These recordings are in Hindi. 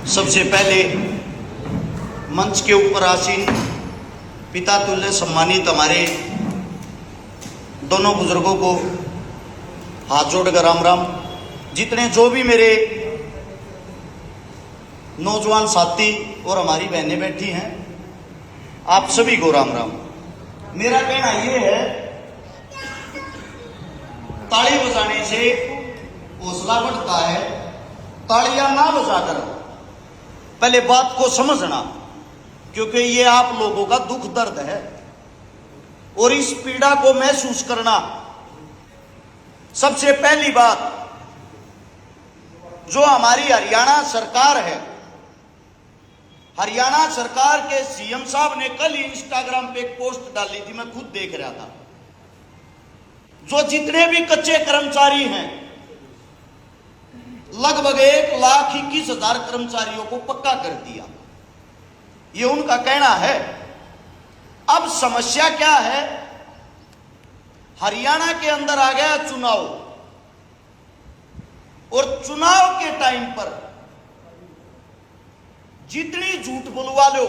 सबसे पहले मंच के ऊपर आसीन पिता तुल्य सम्मानित हमारे दोनों बुजुर्गों को हाथ जोड़कर राम राम। जितने जो भी मेरे नौजवान साथी और हमारी बहनें बैठी हैं, आप सभी को राम राम। मेरा कहना यह है, ताली बजाने से हौसला बढ़ता है, तालियां ना बजाकर पहले बात को समझना, क्योंकि ये आप लोगों का दुख दर्द है और इस पीड़ा को महसूस करना। सबसे पहली बात, जो हमारी हरियाणा सरकार है, हरियाणा सरकार के सीएम साहब ने कल ही इंस्टाग्राम पे एक पोस्ट डाली थी, मैं खुद देख रहा था। जो जितने भी कच्चे कर्मचारी हैं, लगभग 1,21,000 कर्मचारियों को पक्का कर दिया, ये उनका कहना है। अब समस्या क्या है, हरियाणा के अंदर आ गया चुनाव, और चुनाव के टाइम पर जितनी झूठ बुलवा लो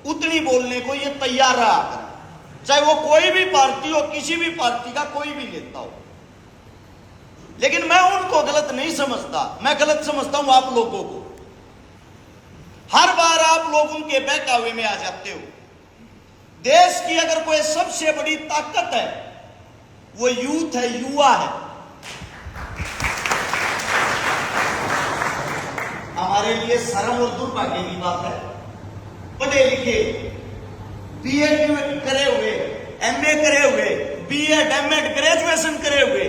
उतनी बोलने को ये तैयार रहा, चाहे वो कोई भी पार्टी हो, किसी भी पार्टी का कोई भी नेता हो। लेकिन मैं उनको गलत नहीं समझता, मैं गलत समझता हूं आप लोगों को। हर बार आप लोग उनके बहकावे में आ जाते हो। देश की अगर कोई सबसे बड़ी ताकत है, वो यूथ है, युवा है। हमारे लिए शर्म और दुर्भाग्य की बात है, पढ़े लिखे, बीएड करे हुए, एमए करे हुए, बीएड एमएड ग्रेजुएशन करे हुए,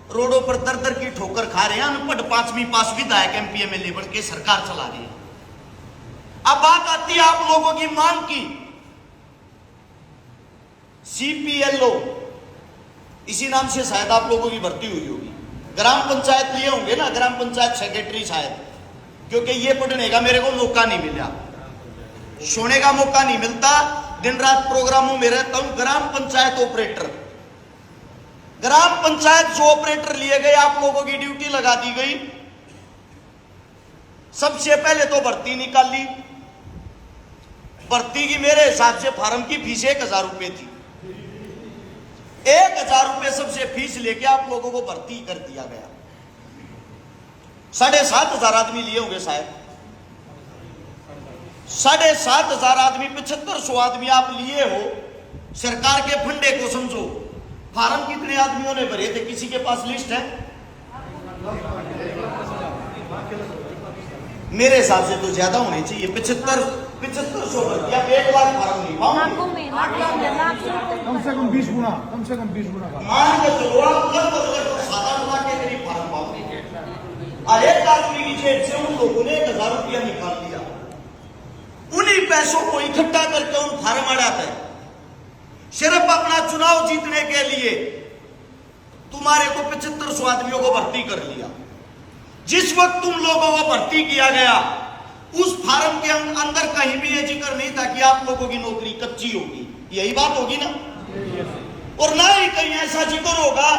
रोडों पर दर दर की ठोकर खा रहे हैं, अनपढ़ 5वीं पास विधायक एमपी एमएलए बन के सरकार चला रही है। अब बात आती है आप लोगों की मांग की, सीपीएलओ, इसी नाम से शायद आप लोगों की भर्ती हुई होगी। ग्राम पंचायत लिए होंगे ना, ग्राम पंचायत सेक्रेटरी शायद, क्योंकि ये पढ़ने का मेरे को मौका नहीं मिला, सोने का मौका नहीं मिलता, दिन रात प्रोग्रामों में रहता हूं। ग्राम पंचायत ऑपरेटर, ग्राम पंचायत जो ऑपरेटर लिए गए, आप लोगों की ड्यूटी लगा दी गई। सबसे पहले तो भर्ती निकाली, भर्ती की मेरे हिसाब से फार्म की फीस 1,000 रुपए थी। 1,000 रुपए सबसे फीस लेके आप लोगों को भर्ती कर दिया गया। 7,500 आदमी लिए होंगे शायद, 7,500 आदमी, 7,500 आदमी आप लिए हो। सरकार के फंडे को समझो, फार्म कितने आदमियों ने भरे थे, किसी के पास लिस्ट है? मेरे हिसाब से तो ज्यादा होने चाहिए, 7500 या 1 लाख फार्म नहीं पाऊंगे, कम से कम 20 गुना, कम से कम 20 गुना मान के चलो आप, लगभग 7-8 लाख के करीब फार्म पाओगे। और एक आदमी की जेब से उन लोगों ने 1,000 रुपया निकाल दिया। उन्हीं पैसों को इकट्ठा करके उन फार्म अड़ाते हैं, सिर्फ अपना चुनाव जीतने के लिए तुम्हारे को 7500 आदमियों को भर्ती कर लिया। जिस वक्त तुम लोगों को भर्ती किया गया, उस फार्म के अंदर कहीं भी ये जिक्र नहीं था कि आप लोगों की नौकरी कच्ची होगी, यही बात होगी ना? और ना ही कहीं ऐसा जिक्र होगा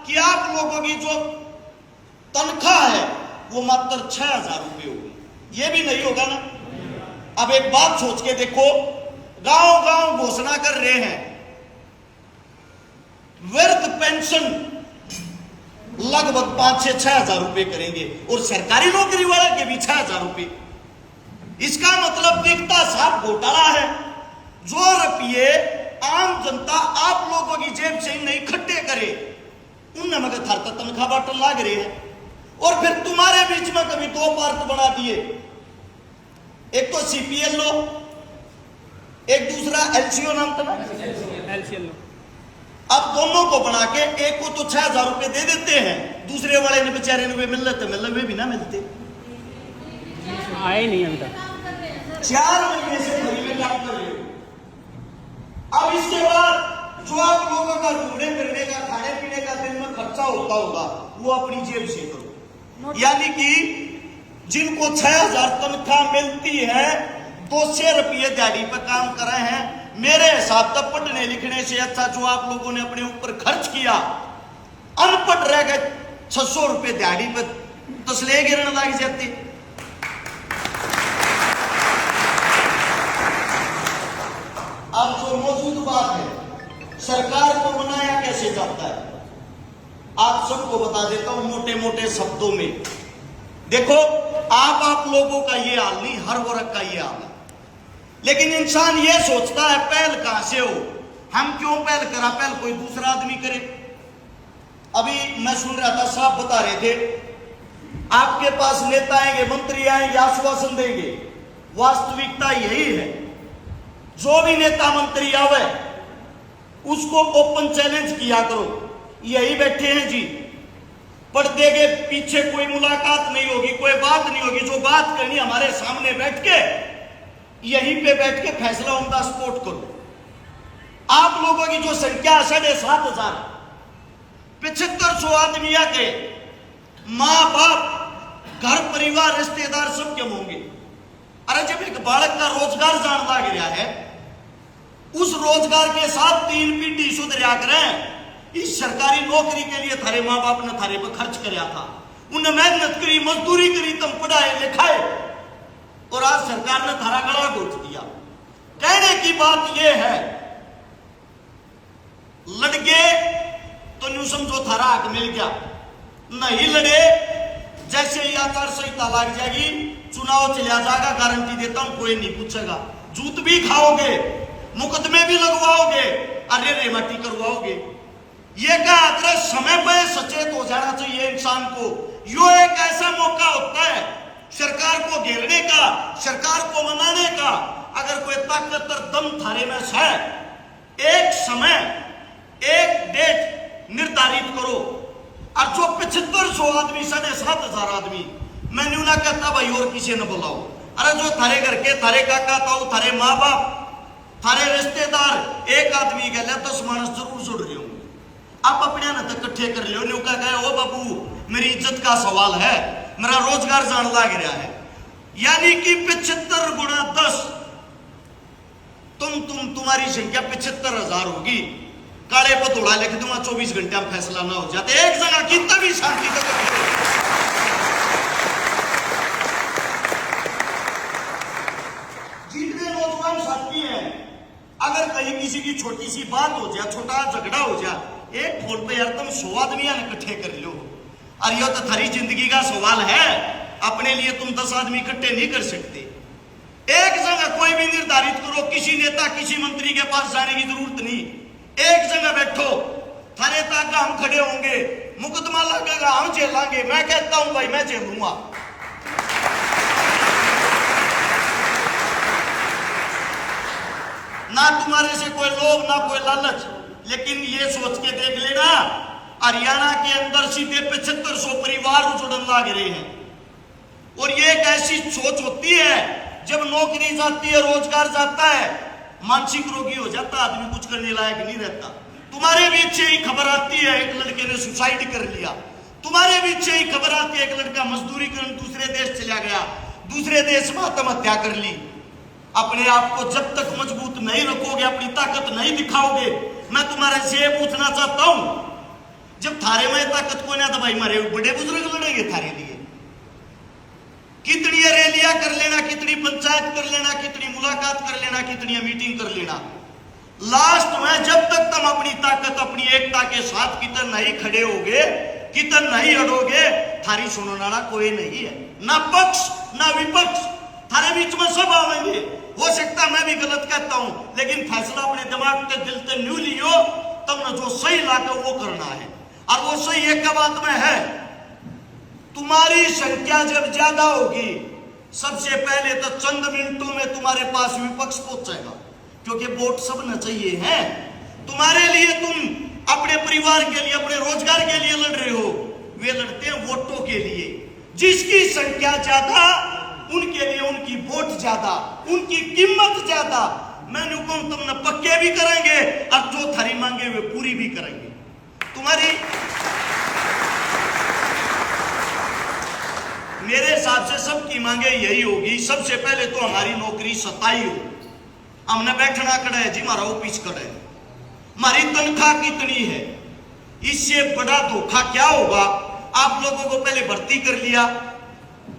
कि आप लोगों की जो तनख्वाह है वो मात्र 6,000 रुपये होगी, ये भी नहीं होगा ना? अब एक बात सोच के देखो, गांव गांव घोषणा कर रहे हैं वृद्ध पेंशन लगभग 5 से 6,000 रुपए करेंगे, और सरकारी नौकरी वाले के भी 6,000 रुपए। इसका मतलब दिखता साफ घोटाला है। जो रुपये आम जनता आप लोगों की जेब से ही नहीं इकट्ठे करे, उनने मगर थारता तनख्वाह बांटन लाग रहे हैं। और फिर तुम्हारे बीच में कभी 2 पार्ट बना दिए, एक तो सीपीएलओ, एक दूसरा एलसीओ नाम था, एलसीएलओ। अब दोनों को बना के एक को तो 6,000 रुपए दे देते हैं, दूसरे वाले ने बेचारे ने मिल रहे थे, मिल रहे भी ना मिलते, आए नहीं अभी तक, 4 महीने से फ्री में काम कर रहे हो। अब इसके बाद जो आप लोगों का घूमने फिरने का, खाने पीने का दिन में खर्चा होता होगा, वो अपनी जेब से करो। यानी कि जिनको 6,000 तनख्वाह मिलती है, 200 रुपये दिहाड़ी पर काम कर रहे हैं, मेरे हिसाब तक पढ़ने लिखने से अच्छा जो आप लोगों ने अपने ऊपर खर्च किया, अनपढ़ रह गए, 600 रुपये दिहाड़ी पर तसले गिरने लग जाती। अब जो मौजूद बात है, सरकार को मनाया कैसे जाता है, आप सबको बता देता हूं मोटे मोटे शब्दों में। देखो, आप लोगों का ये हाल नहीं, हर वर्ग का ये हाल है। लेकिन इंसान ये सोचता है पहल कहां से हो, हम क्यों पहल करा, पहल कोई दूसरा आदमी करे। अभी मैं सुन रहा था, साहब बता रहे थे आपके पास नेता आएंगे, मंत्री आएंगे, आश्वासन देंगे। वास्तविकता यही है, जो भी नेता मंत्री आवे उसको ओपन चैलेंज किया करो, यही बैठे हैं जी, पर्दे के पीछे कोई मुलाकात नहीं होगी, कोई बात नहीं होगी। जो बात करनी हमारे सामने बैठ के, यहीं पे बैठ के फैसला ऑन द स्पॉट करो। आप लोगों की जो संख्या 7,500 7500 आदमी के माँ बाप, घर परिवार, रिश्तेदार सब क्यों होंगे। अरे जब एक बालक का रोजगार जान लाग रहा है, उस रोजगार के साथ 3 पीढ़ी सुधरिया करें। इस सरकारी नौकरी के लिए थारे माँ बाप ने थारे पर खर्च कराया था, उन्हें मेहनत करी, मजदूरी करी, तुम पढ़ाए लिखाए, और आज सरकार ने थारा गला घोट दिया। कहने की बात यह है, लड़के तो न्यू समझो थारा हक मिल गया, नहीं लड़े जैसे ही आचार संहिता लग जाएगी, चुनाव चला जाएगा, गारंटी देता हूं कोई नहीं पूछेगा। जूत भी खाओगे, मुकदमे भी लगवाओगे, अरे रेमाटी करवाओगे। ये क्या समय पर सचेत हो जाना चाहिए इंसान को। यो एक ऐसा मौका होता है सरकार को घेरने का, सरकार को मनाने का। अगर कोई ताकत और दम थारे में है, एक समय, एक डेट निर्धारित करो। और जो 7500 आदमी, 7,500 आदमी, मैं न्यू ना कहता भाई और किसी ने बुलाओ। अरे जो थारे घर के, थारे काका ताऊ, थारे माँ बाप, थारे रिश्तेदार, एक आदमी गए 10 मानस जरूर जुड़ रहे होंगे। आप अपने ना तक इकट्ठे कर लो, न्यू का गए ओ बाबू मेरी इज्जत का सवाल है, मेरा रोजगार जान लाग रहा है। यानी कि 75 गुणा 10, तुम्हारी संख्या 75,000 होगी। काले पतोड़ा लिख दूंगा, 24 घंटे में फैसला ना हो जाते, एक जगह कितना भी शांति तक। जितने नौजवान साथी हैं, अगर कहीं किसी की छोटी सी बात हो जाए, छोटा झगड़ा हो जाए, एक फोन पे यार तुम 100 आदमी इकट्ठे कर लो। और यह तो थारी जिंदगी का सवाल है, अपने लिए तुम 10 आदमी इकट्ठे नहीं कर सकते। एक जगह कोई भी निर्धारित करो, किसी नेता, किसी मंत्री के पास जाने की जरूरत नहीं। एक जगह बैठो, थाने तक हम खड़े होंगे, मुकदमा लगेगा, हम झेलांगे। मैं कहता हूं भाई, मैं झेलूंगा। ना तुम्हारे से कोई लोभ, ना कोई लालच। लेकिन ये सोच के देख लेना, हरियाणा के अंदर सीधे 7500 परिवार उजड़न लाग रहे हैं। और ये एक ऐसी सोच होती है, जब नौकरी जाती है, रोजगार जाता है, मानसिक रोगी हो जाता आदमी, कुछ करने लायक नहीं रहता। तुम्हारे बीच ही खबर आती है एक लड़के ने सुसाइड कर लिया, तुम्हारे बीच ही खबर आती है एक लड़का मजदूरी करने दूसरे देश चला गया, दूसरे देश में आत्महत्या कर ली। अपने आप को जब तक मजबूत नहीं रखोगे, अपनी ताकत नहीं दिखाओगे, मैं तुम्हारे से पूछना चाहता हूं, जब थारे में ताकत को ना तो भाई मारे बड़े बुजुर्ग लड़ेंगे थारे लिए। कितनी रैलियां कर लेना, कितनी पंचायत कर लेना, कितनी मुलाकात कर लेना, कितनी मीटिंग कर लेना, लास्ट में जब तक तुम अपनी ताकत, अपनी एकता के साथ कितन नहीं खड़े होगे, कितन नहीं अड़ोगे, थारी सुनने वाला कोई नहीं है। ना पक्ष ना विपक्ष, थारे बीच में सब आवेंगे। हो सकता मैं भी गलत कहता हूं, लेकिन फैसला अपने दिमाग के दिल से न्यू लियो, तुमने जो सही लाके वो करना है। और वो सही एक बात में है, तुम्हारी संख्या जब ज्यादा होगी, सबसे पहले तो चंद मिनटों में तुम्हारे पास विपक्ष पहुंचेगा, क्योंकि वोट सब न चाहिए है तुम्हारे लिए। तुम अपने परिवार के लिए, अपने रोजगार के लिए लड़ रहे हो, वे लड़ते हैं वोटों के लिए। जिसकी संख्या ज्यादा, उनके लिए उनकी वोट ज्यादा, उनकी कीमत ज्यादा। मैंने कहूं तुमने पक्के भी करेंगे, और जो थारी मांगे वे पूरी भी करेंगे। तुम्हारी मेरे हिसाब से सबकी मांगे यही होगी, सबसे पहले तो हमारी नौकरी सताई हो, हमने बैठना कड़ा है जी, हमारा ऑफिस कड़ा है, हमारी तनख्वाह कितनी है। इससे बड़ा धोखा क्या होगा। आप लोगों को पहले भर्ती कर लिया।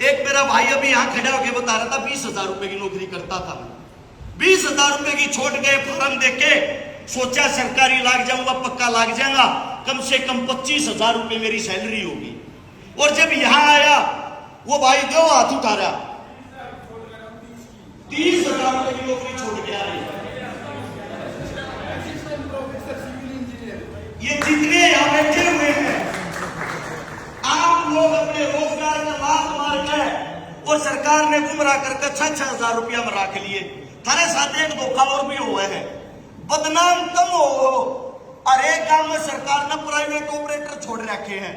एक मेरा भाई अभी यहां खड़ा होकर बता रहा था 20,000 रुपए की नौकरी करता था, 20,000 रुपए की छोट गए फॉर्म देके, सोचा सरकारी लाग जाऊंगा, पक्का लाग जाएगा, कम से कम 25,000 रुपए मेरी सैलरी होगी। और जब यहां आया वो भाई दो हाथ उठा रहा, 30,000 रुपए की नौकरी छोड़ के आ रही। ये जितने यहां बैठे हुए हैं, आप लोग अपने रोजगार का लाभ मार के और सरकार ने गुमराह करके 6,000 रुपया में रख लिए। थारे साथ एक धोखा और भी हुआ है, बदनाम कम हो। अरे गांव में सरकार ने प्राइवेट ऑपरेटर छोड़ रखे हैं।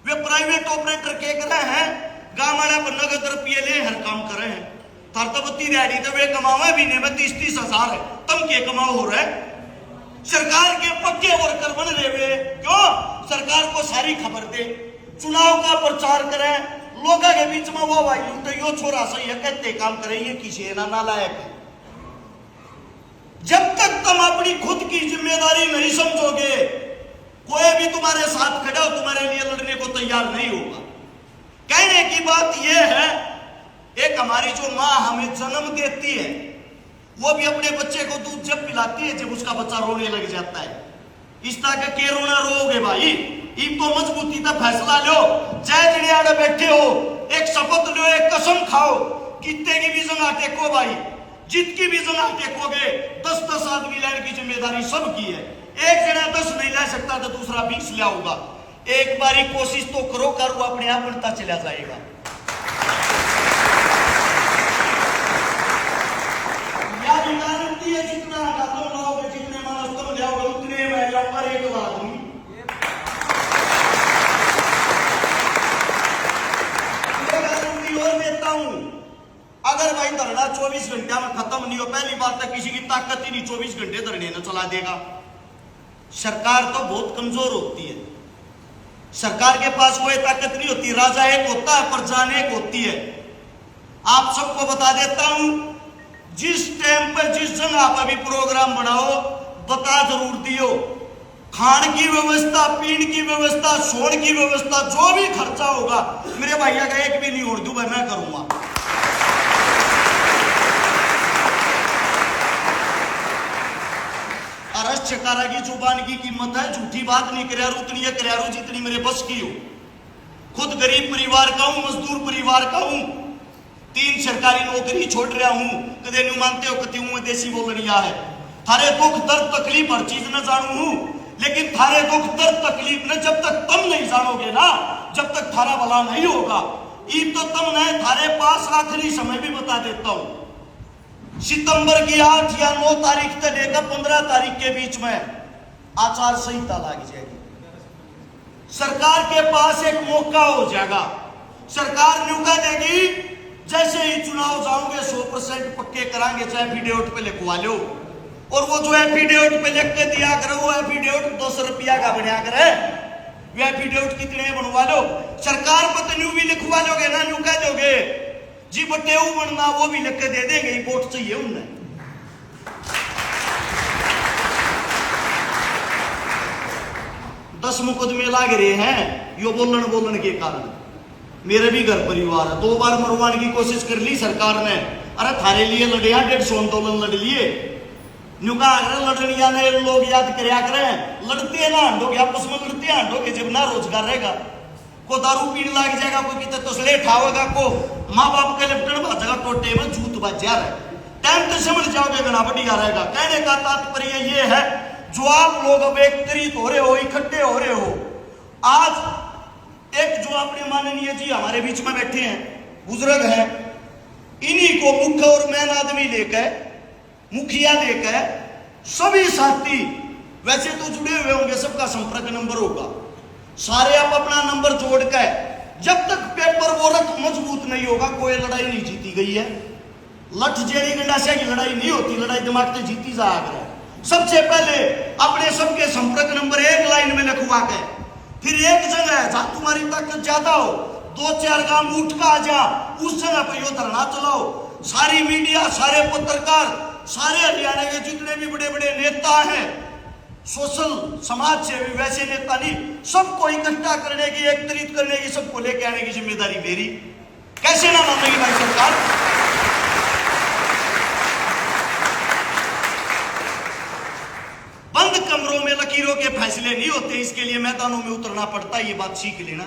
वे प्राइवेट ऑपरेटर के करे हैं, गांव वाले पर नगद रुपये ले हर काम करे हैं। थार तो बत्ती दिहाड़ी तो वे कमावे भी नहीं, 30-30 हजार है, तम के कमाओ हो रहे। सरकार के पक्के वर्कर बन रहे वे, क्यों? सरकार को सारी खबर दे, चुनाव का प्रचार करें, लोगों के बीच में वो भाई तो यो छोरा सही है, कहते काम करे, ये किसी ना लायक है। जब तक तुम अपनी खुद की जिम्मेदारी नहीं समझोगे, कोई भी तुम्हारे साथ खड़ा हो तुम्हारे लिए लड़ने को तैयार नहीं होगा। कहने की बात यह है, एक हमारी जो माँ हमें जन्म देती है, वो भी अपने बच्चे को दूध जब पिलाती है, जब उसका बच्चा रोने लग जाता है, इस तरह के रोना रोगे भाई, इन तो मजबूती का फैसला लो। जय जड़ियाड़े बैठे हो, एक शपथ लो, एक कसम खाओ, कितने की भी जगह टेको भाई, जितकी भी जगह टेकोगे, 10-10 आदमी लाने की जिम्मेदारी सबकी है। एक जना 10 नहीं ला सकता तो दूसरा 20 लाऊंगा। एक बारी कोशिश तो करो, कर वो अपने आप बनता चला जाएगा। याद गारंटी है, जितना तुम लाओगे, जितने मानस तुम लाओगे, उतने मैं लाऊंगा एक आदमी। और देता हूं, अगर भाई धरना 24 घंटे में खत्म नहीं हो, पहली बात तो किसी की ताकत ही नहीं 24 घंटे धरने न चला देगा। सरकार तो बहुत कमजोर होती है, सरकार के पास कोई ताकत नहीं होती। राजा एक होता है, प्रजा एक होती है। आप सबको बता देता हूं, जिस टाइम पर जिस जगह पर भी प्रोग्राम बनाओ, बता जरूर दियो, खान की व्यवस्था, पीने की व्यवस्था, सोने की व्यवस्था, जो भी खर्चा होगा, मेरे भैया का एक भी नहीं होड़ दूं, मैं करूंगा। अरस चकारा की जुबान की कीमत है, झूठी बात नहीं करारू, उतनी है करारू जितनी मेरे बस की हो। खुद गरीब परिवार का हूं, मजदूर परिवार का हूं, 3 सरकारी नौकरी छोड़ रहा हूं। कदे नहीं मानते हो, कति हूं देसी बोलनिया है। थारे दुख दर्द तकलीफ हर चीज न जानू हूं, लेकिन थारे दुख दर्द तकलीफ ने जब तक तुम नहीं जानोगे ना, जब तक थारा भला नहीं होगा। ईद तो तुम नहीं, थारे पास आखिरी समय भी बता देता हूं, सितंबर की 8 या 9 तारीख से लेकर 15 तारीख के बीच में आचार संहिता लग जाएगी। सरकार के पास एक मौका हो जाएगा, सरकार न्यूका देगी, जैसे ही चुनाव जाओगे 100% पक्के कराएंगे, चाहे एफिडेविट पे लिखवा लो। और वो जो एफिडेविट पे लिख के दिया करो, वो एफिडेविट 200 रुपया का बनया करे, वो एफिडेविट कितने बनवा लो। सरकार को तो न्यू भी लिखवा लोगे ना, न्यू कह दोगे जी बटेऊ बनना, वो भी लिख के दे देंगे, वोट चाहिए उन्हें। दस मुकदमे लाग रहे हैं यो बोलन के कारण। मेरे भी घर परिवार है, 2 बार मरवाने की कोशिश कर ली सरकार ने। अरे थारे लिए लड़े, 150 आंदोलन लड़ लिए, नुका लड़निया ने लोग याद करया करें, लड़ते ना हंडोगे, आपस में लड़ते हंडोगे, जब ना रोजगार रहेगा। को दारू पीने लग जाएगा, कोई कितने तसले ठावेगा, को माँ बाप के लिपटन बाजेगा, टोटे में जूत बज जा रहा है। टाइम तो समझ जाओगे, घना बढ़िया रहेगा। कहने का तात्पर्य ये है, जो आप लोग अब एकत्रित हो रहे हो, इकट्ठे हो रहे हो, आज एक जो अपने माननीय जी हमारे बीच में बैठे हैं, बुजुर्ग हैं, इन्हीं को मुख्य और मैन आदमी लेकर, मुखिया देकर, सभी साथी वैसे तो जुड़े हुए होंगे, सबका संपर्क नंबर होगा, सारे आप अपना नंबर जोड़कर, जब तक पेपर वोरक मजबूत नहीं होगा, कोई लड़ाई नहीं जीती गई है। लठ जेड़ी गंडासिया की लड़ाई नहीं होती, लड़ाई दिमाग से जीती जा रहा है। सबसे पहले अपने सबके संपर्क नंबर एक लाइन में लिखवा के, फिर एक जगह जहां तुम्हारी ताकत ज्यादा हो, 2-4 गांव उठ का आ जा, उस जगह पर यो धरना चलाओ। सारी मीडिया, सारे पत्रकार, सारे हरियाणा के जितने भी बड़े बड़े नेता हैं, सोशल समाज से भी वैसे नेता नहीं, सबको इकट्ठा करने की, एकत्रित करने की, सबको लेके आने की जिम्मेदारी मेरी। कैसे ना मानेगी भाई सरकार। के फैसले नहीं होते, इसके लिए मैदानों में उतरना पड़ता है, ये बात सीख लेना।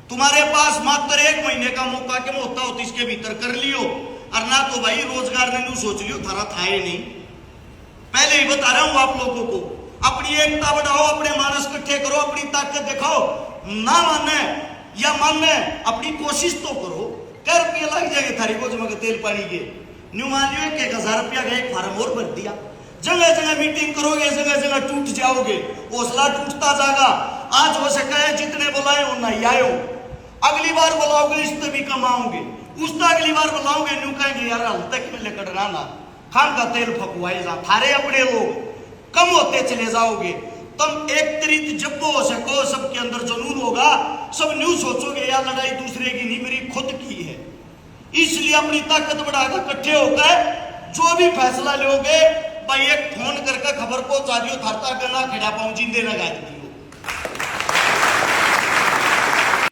तुम्हारे पास मात्र 1 महीने का मौका के होता हो तो इसके भीतर कर लियो, और ना तो भाई रोजगार ने सोच लियो थारा था ही नहीं। पहले ही बता रहा हूं आप लोगों को, अपनी एकता बढ़ाओ, अपने मानस इकट्ठे करो, अपनी ताकत दिखाओ। ना माने या माने अपनी कोशिश तो करो। क्या रुपये लग जाएंगे थारी को जमा तेल पानी के, न्यू मान लियो 1000 रुपया का एक फार्म और भर दिया। जगह जगह मीटिंग करोगे, जगह जगह टूट जाओगे, हौसला टूटता जाएगा। आज हो सका है जितने बुलाए हो नहीं आए हो, अगली बार बुलाओगे इससे भी कमाओगे, उसका अगली बार बुलाओगे न्यू कहेंगे यार हल तक में लेकर ना खान का तेल फकवाए जा, थारे अपने लोग कम होते चले जाओगे। तुम एक तरीत जब हो सको, सबके अंदर जुनून होगा, सब न्यू सोचोगे यार लड़ाई दूसरे की नहीं मेरी खुद की है। इसलिए अपनी ताकत बढ़ाकर इकट्ठे होकर जो भी फैसला लोगे भाई एक फोन करके खबर पहुंचा दियो, थारता करना खड़ा पाऊं जिंदे लगा दी।